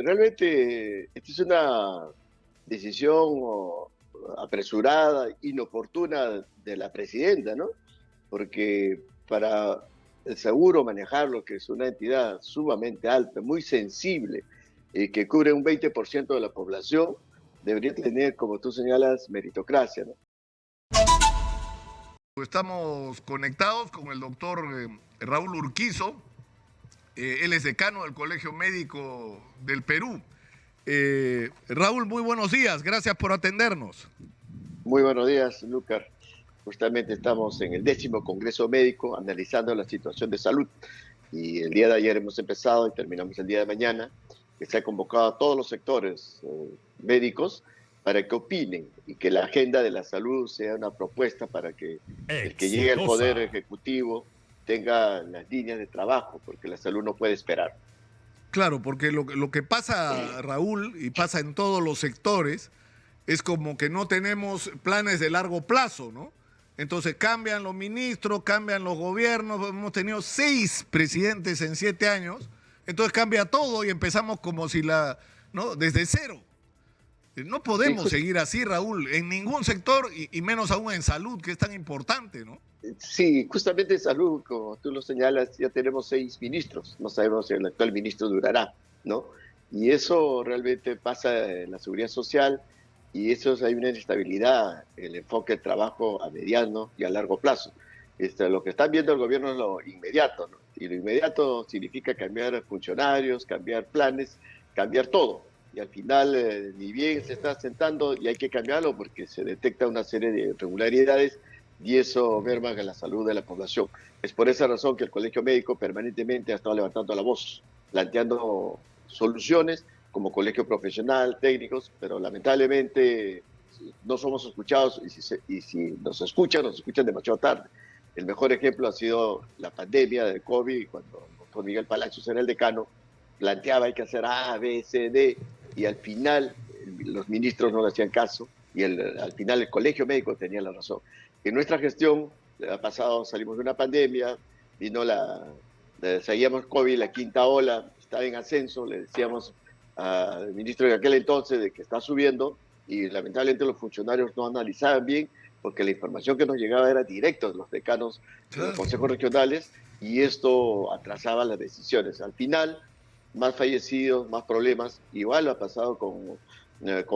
realmente esta es una decisión apresurada, inoportuna de la presidenta, ¿no? Porque para el seguro manejarlo, que es una entidad sumamente alta, muy sensible, y que cubre un 20% de la población, debería tener, como tú señalas, meritocracia, ¿no? Estamos conectados con el doctor Raúl Urquizo. Él es decano del Colegio Médico del Perú. Raúl, muy buenos días. Gracias por atendernos. Muy buenos días, Lucas. Justamente estamos en el 10º Congreso Médico analizando la situación de salud. Y el día de ayer hemos empezado y terminamos el día de mañana, que se ha convocado a todos los sectores médicos para que opinen y que la agenda de la salud sea una propuesta para que el que llegue al Poder Ejecutivo tenga las líneas de trabajo, porque la salud no puede esperar. Claro, porque lo que pasa, Raúl, y pasa en todos los sectores, es como que no tenemos planes de largo plazo, ¿no? Entonces cambian los ministros, cambian los gobiernos, hemos tenido 6 presidentes en 7 años, entonces cambia todo y empezamos como si ¿no? Desde cero. No podemos seguir así, Raúl, en ningún sector y menos aún en salud, que es tan importante, ¿no? Sí, justamente en salud, como tú lo señalas, ya tenemos 6 ministros, no sabemos si el actual ministro durará, ¿no? Y eso realmente pasa en la seguridad social y eso hay una inestabilidad, el enfoque del trabajo a mediano y a largo plazo. Lo que están viendo el gobierno es lo inmediato, ¿no? Y lo inmediato significa cambiar funcionarios, cambiar planes, cambiar todo. Y al final, ni bien se está sentando y hay que cambiarlo porque se detecta una serie de irregularidades y eso merma en la salud de la población. Es por esa razón que el Colegio Médico permanentemente ha estado levantando la voz, planteando soluciones como colegio profesional, técnicos, pero lamentablemente no somos escuchados y si nos escuchan demasiado tarde. El mejor ejemplo ha sido la pandemia del COVID, cuando el doctor Miguel Palacios era el decano, planteaba hay que hacer A, B, C, D, y al final los ministros no le hacían caso, y al final el Colegio Médico tenía la razón. En nuestra gestión, ha pasado, salimos de una pandemia, vino seguíamos COVID, la 5ª ola, estaba en ascenso, le decíamos al ministro de aquel entonces de que está subiendo, y lamentablemente los funcionarios no analizaban bien, porque la información que nos llegaba era directa de los decanos de los consejos regionales, y esto atrasaba las decisiones. Al final, más fallecidos, más problemas. Igual ha pasado con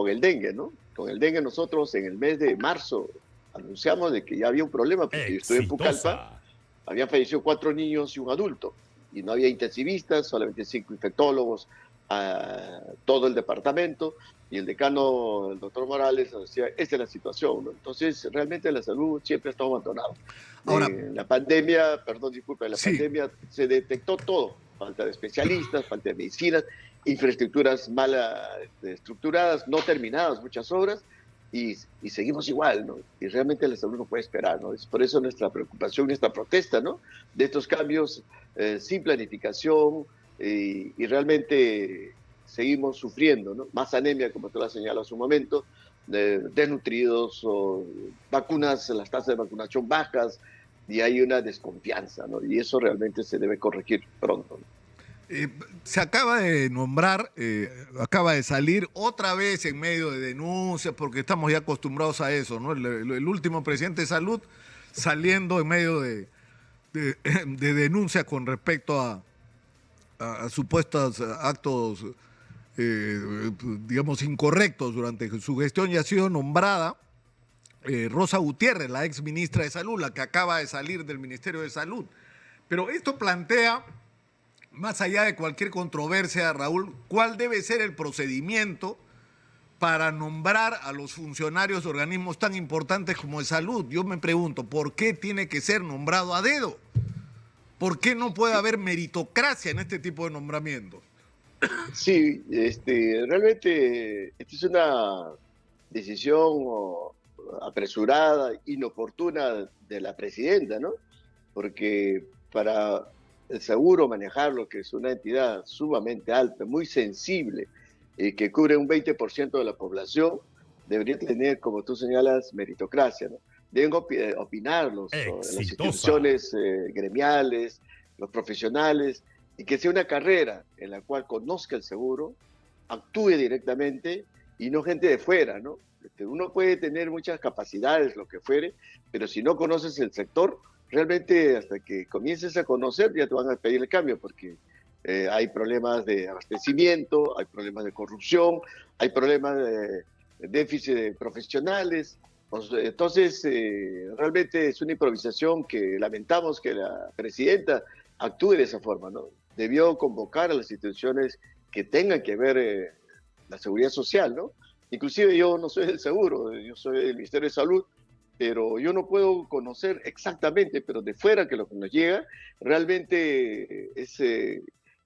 el dengue, ¿no? Con el dengue nosotros en el mes de marzo anunciamos de que ya había un problema, porque yo estuve en Pucallpa, habían fallecido 4 niños y un adulto, y no había intensivistas, solamente 5 infectólogos a todo el departamento, y el decano, el doctor Morales, nos decía, esta es la situación, ¿no? Entonces, realmente la salud siempre ha estado abandonada. Ahora, La pandemia, perdón, disculpa, en la sí. pandemia se detectó todo, falta de especialistas, falta de medicinas, infraestructuras mal estructuradas, no terminadas muchas obras, y seguimos igual, ¿no? Y realmente la salud no puede esperar, ¿no? Es por eso nuestra preocupación, nuestra protesta, ¿no? De estos cambios sin planificación y realmente seguimos sufriendo, ¿no? Más anemia, como tú lo has señalado hace un momento, desnutridos, o vacunas, las tasas de vacunación bajas, y hay una desconfianza, ¿no? Y eso realmente se debe corregir pronto, ¿no? Se acaba de nombrar, acaba de salir otra vez en medio de denuncias, porque estamos ya acostumbrados a eso, ¿no? El último presidente de salud saliendo en medio de denuncias con respecto a supuestos actos, digamos, incorrectos durante su gestión, y ha sido nombrada Rosa Gutiérrez, la ex ministra de Salud, la que acaba de salir del Ministerio de Salud. Pero esto plantea, más allá de cualquier controversia, Raúl, ¿cuál debe ser el procedimiento para nombrar a los funcionarios de organismos tan importantes como de salud? Yo me pregunto, ¿por qué tiene que ser nombrado a dedo? ¿Por qué no puede haber meritocracia en este tipo de nombramientos? Sí, realmente esta es una decisión apresurada, inoportuna de la presidenta, ¿no? Porque para el seguro manejarlo, que es una entidad sumamente alta, muy sensible, que cubre un 20% de la población, debería tener, como tú señalas, meritocracia, ¿no? Deben opinar las instituciones gremiales, los profesionales, y que sea una carrera en la cual conozca el seguro, actúe directamente y no gente de fuera, ¿no? Uno puede tener muchas capacidades, lo que fuere, pero si no conoces el sector, realmente hasta que comiences a conocer ya te van a pedir el cambio, porque hay problemas de abastecimiento, hay problemas de corrupción, hay problemas de déficit de profesionales. Entonces, realmente es una improvisación que lamentamos que la presidenta actúe de esa forma, ¿no? Debió convocar a las instituciones que tengan que ver la seguridad social, ¿no? Inclusive yo no soy del seguro, yo soy del Ministerio de Salud, pero yo no puedo conocer exactamente, pero de fuera que lo que nos llega, realmente es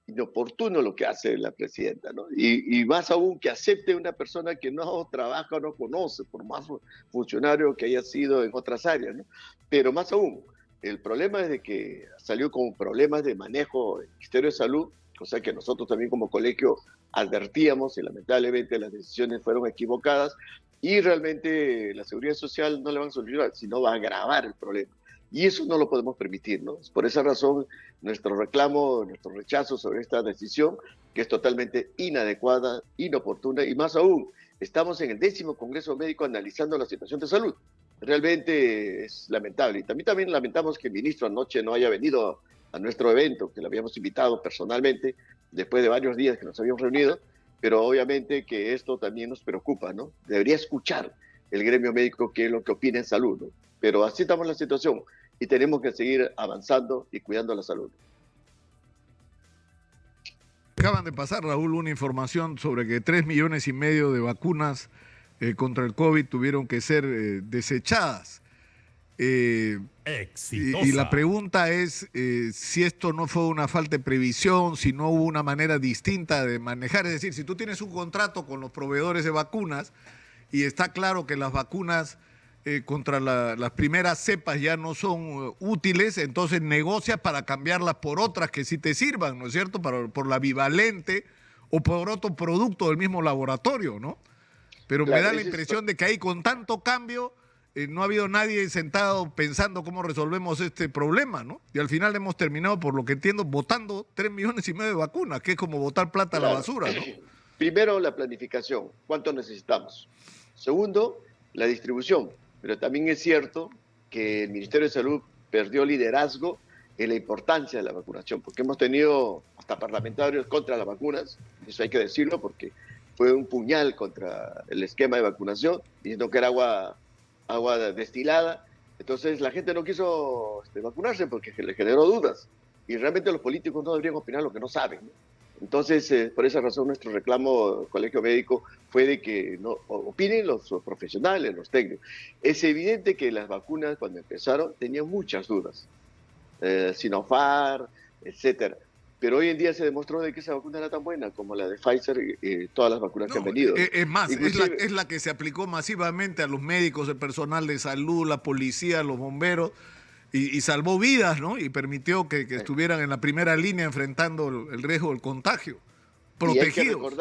inoportuno lo que hace la presidenta, ¿no? Y más aún que acepte una persona que no trabaja o no conoce, por más funcionario que haya sido en otras áreas, ¿no? Pero más aún, el problema es de que salió con problemas de manejo del Ministerio de Salud, o sea que nosotros también como colegio advertíamos y lamentablemente las decisiones fueron equivocadas y realmente la seguridad social no le van a solucionar, sino va a agravar el problema. Y eso no lo podemos permitir, ¿no? Por esa razón, nuestro reclamo, nuestro rechazo sobre esta decisión, que es totalmente inadecuada, inoportuna, y más aún, estamos en el 10º Congreso Médico analizando la situación de salud. Realmente es lamentable. Y también lamentamos que el ministro anoche no haya venido a nuestro evento, que lo habíamos invitado personalmente, después de varios días que nos habíamos reunido, pero obviamente que esto también nos preocupa, ¿no? Debería escuchar el gremio médico qué es lo que opina en salud, ¿no? Pero así estamos en la situación y tenemos que seguir avanzando y cuidando la salud. Acaban de pasar, Raúl, una información sobre que 3,5 millones de vacunas contra el COVID tuvieron que ser desechadas. Y la pregunta es si esto no fue una falta de previsión, si no hubo una manera distinta de manejar. Es decir, si tú tienes un contrato con los proveedores de vacunas y está claro que las vacunas contra las primeras cepas ya no son útiles, entonces negocias para cambiarlas por otras que sí te sirvan, ¿no es cierto? Por la bivalente o por otro producto del mismo laboratorio, ¿no? Pero claro, me da la impresión de que ahí con tanto cambio no ha habido nadie sentado pensando cómo resolvemos este problema, ¿no? Y al final hemos terminado, por lo que entiendo, botando 3,5 millones de vacunas, que es como botar plata a la basura, ¿no? Primero, la planificación. ¿Cuánto necesitamos? Segundo, la distribución. Pero también es cierto que el Ministerio de Salud perdió liderazgo en la importancia de la vacunación, porque hemos tenido hasta parlamentarios contra las vacunas, eso hay que decirlo, porque fue un puñal contra el esquema de vacunación, diciendo que era agua destilada. Entonces la gente no quiso vacunarse porque le generó dudas. Y realmente los políticos no deberían opinar lo que no saben, ¿no? Entonces, por esa razón, nuestro reclamo al Colegio Médico fue de que no opinen los profesionales, los técnicos. Es evidente que las vacunas, cuando empezaron, tenían muchas dudas. Sinopharm, etcétera. Pero hoy en día se demostró de que esa vacuna era tan buena como la de Pfizer y todas las vacunas que han venido. Es más, es la que se aplicó masivamente a los médicos, el personal de salud, la policía, los bomberos, y salvó vidas, ¿no? Y permitió que estuvieran en la primera línea enfrentando el riesgo del contagio, protegidos.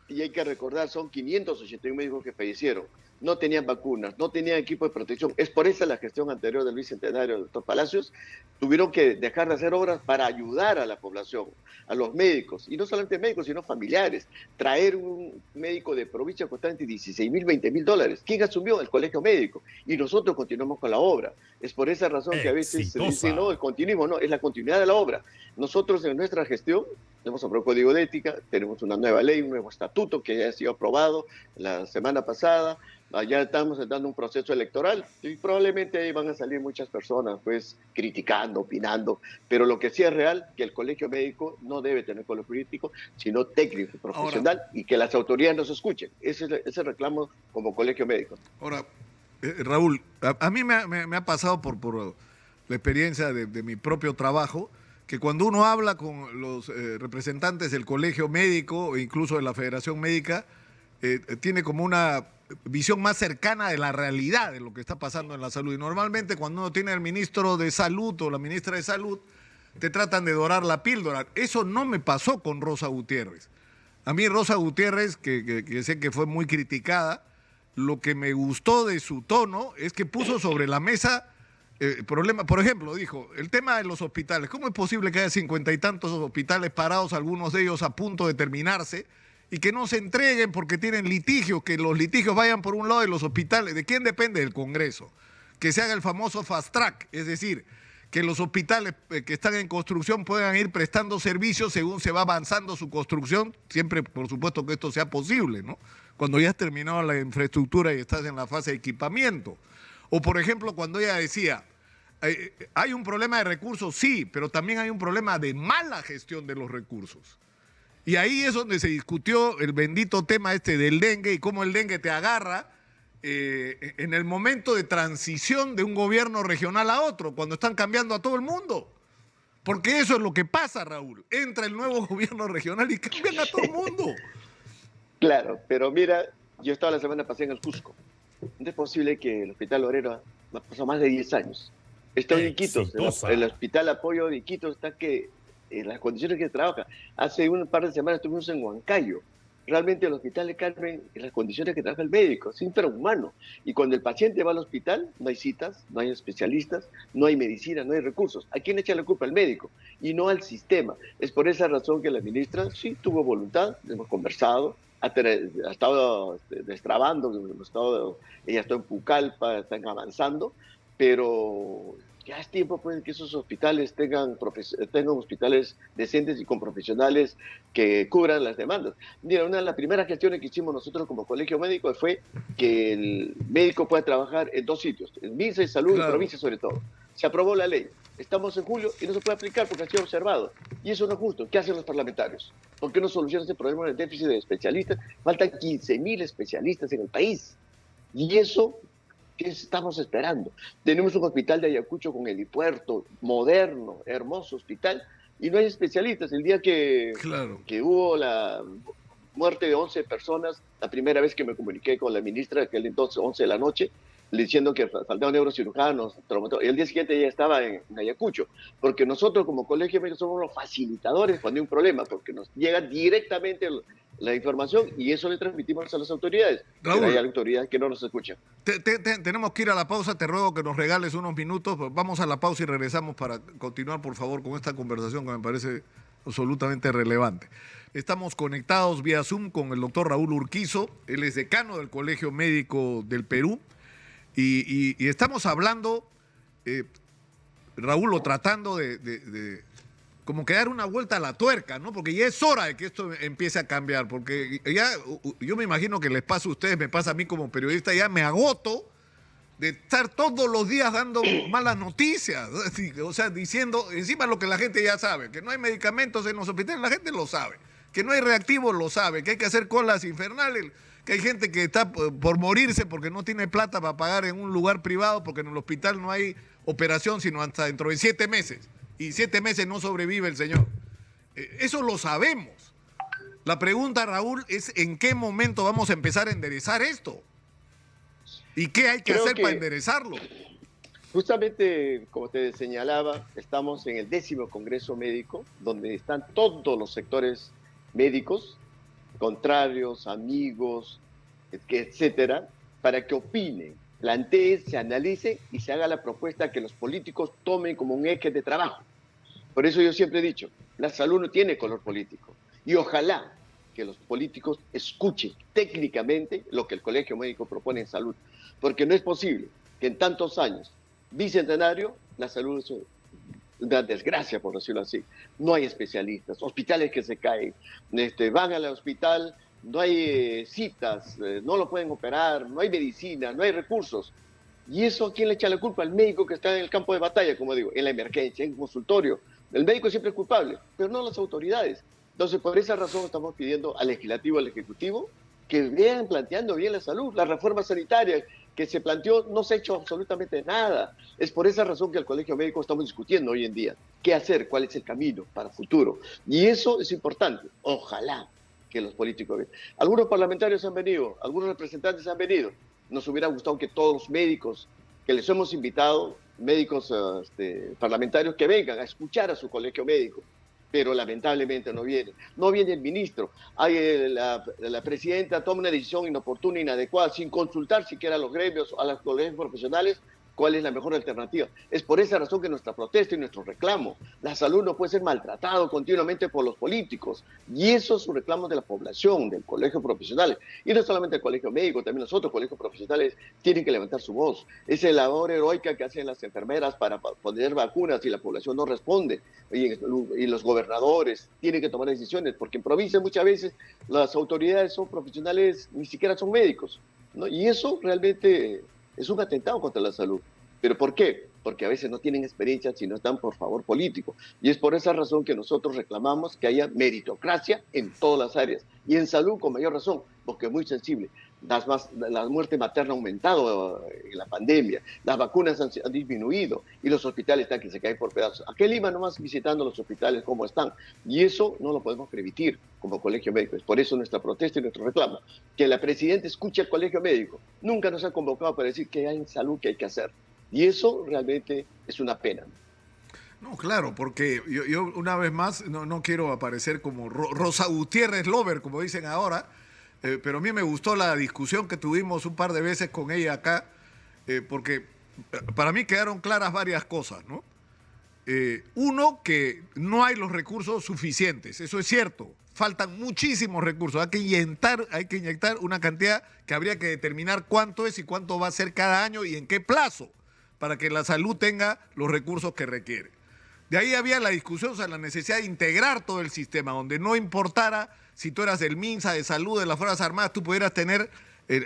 Y hay que recordar, son 581 médicos que fallecieron. No tenían vacunas, no tenían equipo de protección. Es por eso la gestión anterior del Bicentenario, del doctor Palacios, tuvieron que dejar de hacer obras para ayudar a la población, a los médicos, y no solamente médicos, sino familiares. Traer un médico de provincia costaba entre 16,000, 20,000 dólares. ¿Quién asumió? El Colegio Médico. Y nosotros continuamos con la obra. Es por esa razón que a veces se dice, no, el continuismo, no, es la continuidad de la obra. Nosotros en nuestra gestión tenemos un código de ética, tenemos una nueva ley, un nuevo estatuto que ya ha sido aprobado la semana pasada. Ya estamos dando un proceso electoral y probablemente ahí van a salir muchas personas pues criticando, opinando, pero lo que sí es real que el Colegio Médico no debe tener color político, sino técnico y profesional. Ahora, y que las autoridades nos escuchen. Ese es el reclamo como Colegio Médico. Ahora, Raúl, a mí me ha pasado por la experiencia de mi propio trabajo, que cuando uno habla con los representantes del Colegio Médico e incluso de la Federación Médica, tiene como una visión más cercana de la realidad de lo que está pasando en la salud. Y normalmente cuando uno tiene al ministro de Salud o la ministra de Salud, te tratan de dorar la píldora. Eso no me pasó con Rosa Gutiérrez. A mí Rosa Gutiérrez, que sé que fue muy criticada, lo que me gustó de su tono es que puso sobre la mesa problema. Por ejemplo, dijo, el tema de los hospitales. ¿Cómo es posible que haya 50 y tantos hospitales parados, algunos de ellos a punto de terminarse, y que no se entreguen porque tienen litigios, que los litigios vayan por un lado de los hospitales. ¿De quién depende? Del Congreso. Que se haga el famoso fast track, es decir, que los hospitales que están en construcción puedan ir prestando servicios según se va avanzando su construcción, siempre por supuesto que esto sea posible, ¿no? Cuando ya has terminado la infraestructura y estás en la fase de equipamiento. O por ejemplo, cuando ella decía, hay un problema de recursos, sí, pero también hay un problema de mala gestión de los recursos. Y ahí es donde se discutió el bendito tema este del dengue y cómo el dengue te agarra en el momento de transición de un gobierno regional a otro, cuando están cambiando a todo el mundo. Porque eso es lo que pasa, Raúl. Entra el nuevo gobierno regional y cambian a todo el mundo. Claro, pero mira, yo estaba la semana pasada en el Cusco. No es posible que el Hospital Obrero ha pasado más de 10 años. Está en Iquitos, el Hospital Apoyo de Iquitos está que en las condiciones que trabaja. Hace un par de semanas estuvimos en Huancayo. Realmente el Hospital de Carmen, en las condiciones que trabaja el médico, es infrahumano. Y cuando el paciente va al hospital, no hay citas, no hay especialistas, no hay medicina, no hay recursos. ¿A quién echa la culpa? Al médico y no al sistema. Es por esa razón que la ministra sí tuvo voluntad, hemos conversado, ha estado destrabando, ella está en Pucallpa, están avanzando, pero ya es tiempo pues, que esos hospitales tengan hospitales decentes y con profesionales que cubran las demandas. Mira, una de las primeras gestiones que hicimos nosotros como colegio médico fue que el médico pueda trabajar en 2 sitios, en MINSA y Salud, claro, y provincia sobre todo. Se aprobó la ley. Estamos en julio y no se puede aplicar porque ha sido observado. Y eso no es justo. ¿Qué hacen los parlamentarios? ¿Por qué no solucionan este problema del déficit de especialistas? Faltan 15.000 especialistas en el país. Y eso, ¿qué estamos esperando? Tenemos un hospital de Ayacucho con helipuerto, moderno, hermoso hospital, y no hay especialistas. El día que hubo la muerte de 11 personas, la primera vez que me comuniqué con la ministra, aquel entonces 11 de la noche, diciendo que faltaban neurocirujanos, traumatólogos, y el día siguiente ella estaba en Ayacucho, porque nosotros como colegio médico somos los facilitadores cuando hay un problema, porque nos llega directamente la información y eso le transmitimos a las autoridades. Raúl, pero hay autoridades que no nos escuchan. Tenemos que ir a la pausa, te ruego que nos regales unos minutos, vamos a la pausa y regresamos para continuar, por favor, con esta conversación que me parece absolutamente relevante. Estamos conectados vía Zoom con el doctor Raúl Urquizo, él es decano del Colegio Médico del Perú, y estamos hablando, Raúl, o tratando de como que dar una vuelta a la tuerca, ¿no? Porque ya es hora de que esto empiece a cambiar, porque ya, yo me imagino que les pasa a ustedes, me pasa a mí como periodista, ya me agoto de estar todos los días dando malas noticias, o sea, diciendo encima lo que la gente ya sabe, que no hay medicamentos en los hospitales, la gente lo sabe, que no hay reactivos, lo sabe, que hay que hacer colas infernales, que hay gente que está por morirse porque no tiene plata para pagar en un lugar privado, porque en el hospital no hay operación sino hasta dentro de 7 meses. Y 7 meses no sobrevive el señor. Eso lo sabemos. La pregunta, Raúl, es ¿en qué momento vamos a empezar a enderezar esto? ¿Y qué hay que hacer para enderezarlo? Justamente, como te señalaba, estamos en el 10º Congreso Médico, donde están todos los sectores médicos, contrarios, amigos, etcétera, para que opinen, planteen, se analice y se haga la propuesta que los políticos tomen como un eje de trabajo. Por eso yo siempre he dicho, la salud no tiene color político. Y ojalá que los políticos escuchen técnicamente lo que el Colegio Médico propone en salud. Porque no es posible que en tantos años, bicentenario, la salud es una desgracia, por decirlo así. No hay especialistas, hospitales que se caen, van al hospital, no hay citas, no lo pueden operar, no hay medicina, no hay recursos. ¿Y eso a quién le echa la culpa? Al médico que está en el campo de batalla, como digo, en la emergencia, en el consultorio. El médico siempre es culpable, pero no las autoridades. Entonces, por esa razón estamos pidiendo al legislativo, al ejecutivo, que vean planteando bien la salud. La reforma sanitaria que se planteó no se ha hecho absolutamente nada. Es por esa razón que el Colegio Médico estamos discutiendo hoy en día. ¿Qué hacer? ¿Cuál es el camino para el futuro? Y eso es importante. Ojalá que los políticos vean. Algunos parlamentarios han venido, algunos representantes han venido. Nos hubiera gustado que todos los médicos que les hemos invitado, médicos parlamentarios, que vengan a escuchar a su colegio médico, pero lamentablemente no viene. No viene el ministro. La presidenta toma una decisión inoportuna, inadecuada, sin consultar siquiera a los gremios, a los colegios profesionales, cuál es la mejor alternativa. Es por esa razón que nuestra protesta y nuestro reclamo, la salud no puede ser maltratado continuamente por los políticos, y eso es un reclamo de la población, del colegio profesional, y no solamente el colegio médico, también los otros colegios profesionales tienen que levantar su voz. Esa es la labor heroica que hacen las enfermeras para poner vacunas y la población no responde, y los gobernadores tienen que tomar decisiones, porque en provincia muchas veces las autoridades son profesionales, ni siquiera son médicos, ¿no? Y eso realmente es un atentado contra la salud. ¿Pero por qué? Porque a veces no tienen experiencia, sino están por favor político. Y es por esa razón que nosotros reclamamos que haya meritocracia en todas las áreas. Y en salud con mayor razón, porque es muy sensible. La muerte materna ha aumentado en la pandemia, las vacunas han disminuido y los hospitales están que se caen por pedazos. Aquí en Lima nomás visitando los hospitales cómo están. Y eso no lo podemos permitir como colegio médico. Es por eso nuestra protesta y nuestro reclamo. Que la presidenta escuche al colegio médico. Nunca nos ha convocado para decir que hay en salud que hay que hacer. Y eso realmente es una pena. No, claro, porque yo una vez más no quiero aparecer como Rosa Gutiérrez Lover, como dicen ahora, pero a mí me gustó la discusión que tuvimos un par de veces con ella acá, porque para mí quedaron claras varias cosas, ¿no? Uno, que no hay los recursos suficientes, eso es cierto, faltan muchísimos recursos, hay que inyectar una cantidad que habría que determinar cuánto es y cuánto va a ser cada año y en qué plazo, para que la salud tenga los recursos que requiere. De ahí había la discusión sobre la necesidad de integrar todo el sistema, donde no importara si tú eras del MINSA, de salud, de las Fuerzas Armadas, tú pudieras tener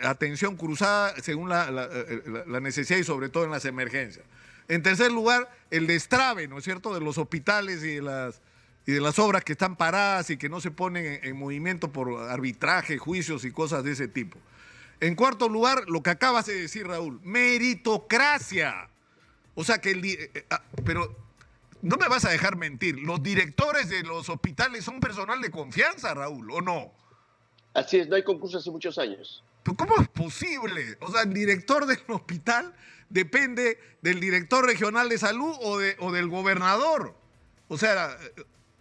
atención cruzada según la necesidad y sobre todo en las emergencias. En tercer lugar, el destrave, ¿no es cierto?, de los hospitales y de las obras que están paradas y que no se ponen en movimiento por arbitraje, juicios y cosas de ese tipo. En cuarto lugar, lo que acabas de decir, Raúl, meritocracia. O sea que pero no me vas a dejar mentir, los directores de los hospitales son personal de confianza, Raúl, ¿o no? Así es, no hay concurso hace muchos años. ¿Pero cómo es posible? O sea, el director del hospital depende del director regional de salud o del gobernador. O sea,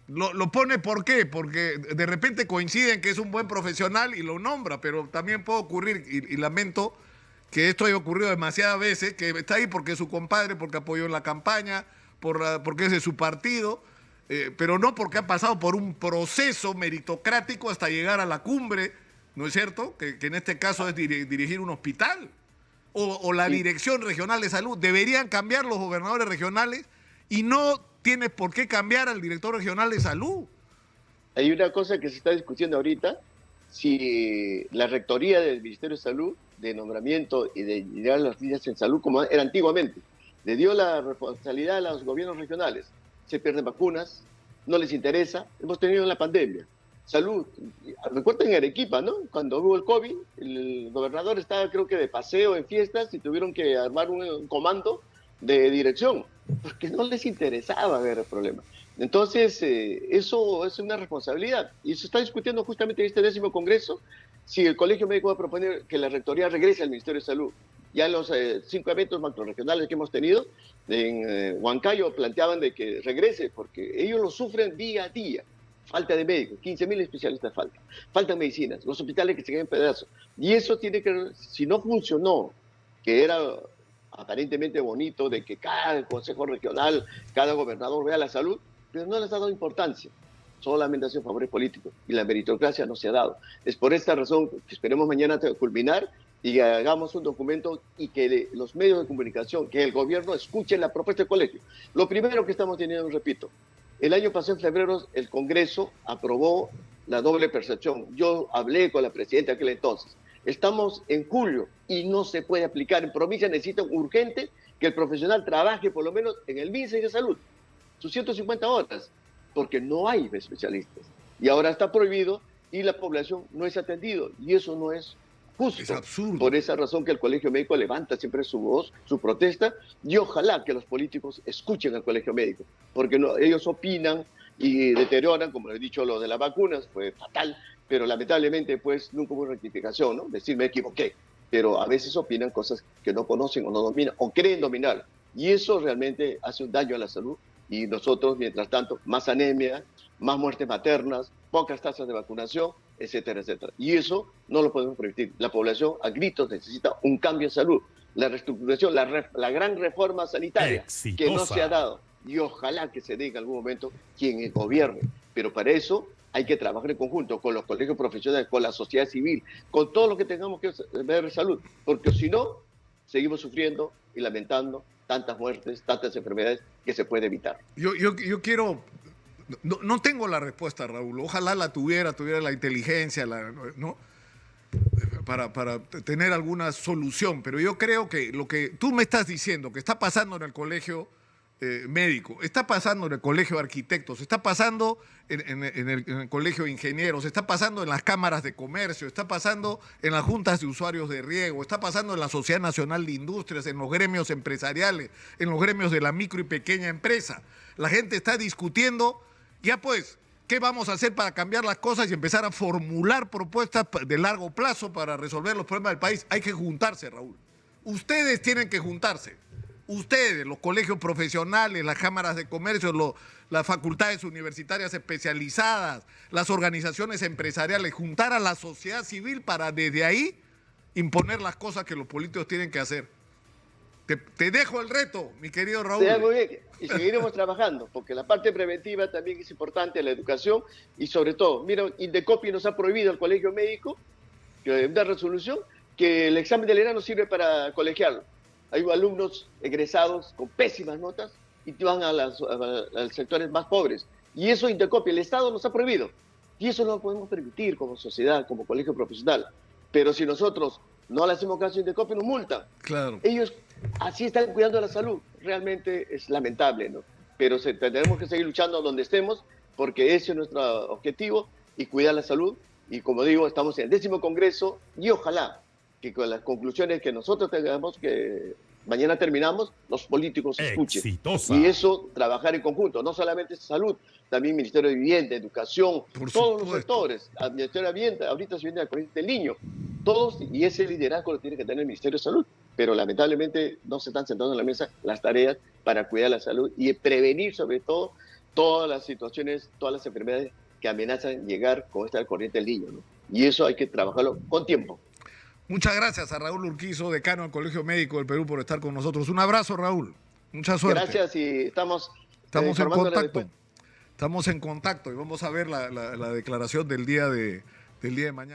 lo pone ¿por qué? Porque de repente coinciden que es un buen profesional y lo nombra, pero también puede ocurrir, y lamento que esto haya ocurrido demasiadas veces, que está ahí porque es su compadre, porque apoyó en la campaña, porque es de su partido, pero no porque ha pasado por un proceso meritocrático hasta llegar a la cumbre, ¿no es cierto? Que en este caso es dirigir un hospital. O la Dirección Regional de Salud. Deberían cambiar los gobernadores regionales y no tienes por qué cambiar al director regional de salud. Hay una cosa que se está discutiendo ahorita, si la rectoría del Ministerio de Salud, de nombramiento y de llegar a las líneas en salud como era antiguamente, le dio la responsabilidad a los gobiernos regionales. Se pierden vacunas, no les interesa. Hemos tenido en la pandemia. Salud. Recuerden en Arequipa, ¿no? Cuando hubo el COVID, el gobernador estaba creo que de paseo en fiestas y tuvieron que armar un comando de dirección, porque no les interesaba ver el problema. Entonces, eso es una responsabilidad. Y se está discutiendo justamente en este 10º Congreso si el Colegio Médico va a proponer que la rectoría regrese al Ministerio de Salud. Ya los 5 eventos macroregionales que hemos tenido en Huancayo planteaban de que regrese, porque ellos lo sufren día a día. Falta de médicos, 15.000 especialistas faltan medicinas, los hospitales que se quedan en pedazos. Y eso tiene que, si no funcionó, que era aparentemente bonito de que cada consejo regional, cada gobernador vea la salud, pero no les ha dado importancia. Solamente ha sido favores políticos y la meritocracia no se ha dado. Es por esta razón que esperemos mañana culminar y hagamos un documento y que los medios de comunicación, que el gobierno escuche la propuesta del colegio. Lo primero que estamos teniendo, repito, el año pasado en febrero el Congreso aprobó la doble percepción. Yo hablé con la presidenta aquel entonces. Estamos en julio y no se puede aplicar. En provincia necesitan urgente que el profesional trabaje por lo menos en el MINSA de Salud, sus 150 horas, porque no hay especialistas. Y ahora está prohibido y la población no es atendido. Y eso no es justo. Es absurdo. Por esa razón que el Colegio Médico levanta siempre su voz, su protesta, y ojalá que los políticos escuchen al Colegio Médico, porque ellos opinan y deterioran, como les he dicho, lo de las vacunas, fue fatal, pero lamentablemente pues nunca hubo rectificación, ¿no? Decir me equivoqué, pero a veces opinan cosas que no conocen o no dominan, o creen dominar, y eso realmente hace un daño a la salud, y nosotros, mientras tanto, más anemia, más muertes maternas, pocas tasas de vacunación, etcétera, etcétera. Y eso no lo podemos permitir. La población a gritos necesita un cambio de salud. la reestructuración, la gran reforma sanitaria que no se ha dado. Y ojalá que se dé en algún momento quien gobierne. Pero para eso hay que trabajar en conjunto con los colegios profesionales, con la sociedad civil, con todo lo que tengamos que ver de salud. Porque si no, seguimos sufriendo y lamentando tantas muertes, tantas enfermedades que se puede evitar. Yo quiero... No tengo la respuesta, Raúl. Ojalá la tuviera la inteligencia, ¿no? Para tener alguna solución. Pero yo creo que lo que tú me estás diciendo, que está pasando en el colegio médico, está pasando en el colegio de arquitectos, está pasando en el colegio de ingenieros, está pasando en las cámaras de comercio, está pasando en las juntas de usuarios de riego, está pasando en la Sociedad Nacional de Industrias, en los gremios empresariales, en los gremios de la micro y pequeña empresa. La gente está discutiendo, ya pues, ¿qué vamos a hacer para cambiar las cosas y empezar a formular propuestas de largo plazo para resolver los problemas del país? Hay que juntarse, Raúl. Ustedes tienen que juntarse. Ustedes, los colegios profesionales, las cámaras de comercio, las facultades universitarias especializadas, las organizaciones empresariales, juntar a la sociedad civil para desde ahí imponer las cosas que los políticos tienen que hacer. Te dejo el reto, mi querido Raúl. Sí, muy bien. Y seguiremos trabajando, porque la parte preventiva también es importante, la educación, y sobre todo, mira, Indecopi nos ha prohibido al colegio médico, una resolución, que el examen del ENA no sirve para colegiarlo. Hay alumnos egresados con pésimas notas y van a los sectores más pobres. Y eso Indecopi, el Estado nos ha prohibido. Y eso no lo podemos permitir como sociedad, como colegio profesional. Pero si nosotros no le hacemos caso a Indecopi, nos multan. Claro. Ellos así están cuidando la salud. Realmente es lamentable, ¿no? Pero tenemos que seguir luchando donde estemos, porque ese es nuestro objetivo, y cuidar la salud. Y como digo, estamos en el 10º Congreso, y ojalá que con las conclusiones que nosotros tengamos, que mañana terminamos, los políticos escuchen. Exitosa. Y eso, trabajar en conjunto, no solamente salud, también Ministerio de Vivienda, Educación, todos los sectores, Ministerio de Ambiente, ahorita se viene la corriente del niño, todos, y ese liderazgo lo tiene que tener el Ministerio de Salud, pero lamentablemente no se están sentando en la mesa las tareas para cuidar la salud y prevenir sobre todo todas las situaciones, todas las enfermedades que amenazan llegar con esta corriente del niño, ¿no? Y eso hay que trabajarlo con tiempo. Muchas gracias a Raúl Urquizo, decano del Colegio Médico del Perú, por estar con nosotros. Un abrazo, Raúl. Mucha suerte. Gracias, y estamos en contacto. Estamos en contacto y vamos a ver la declaración del día de mañana.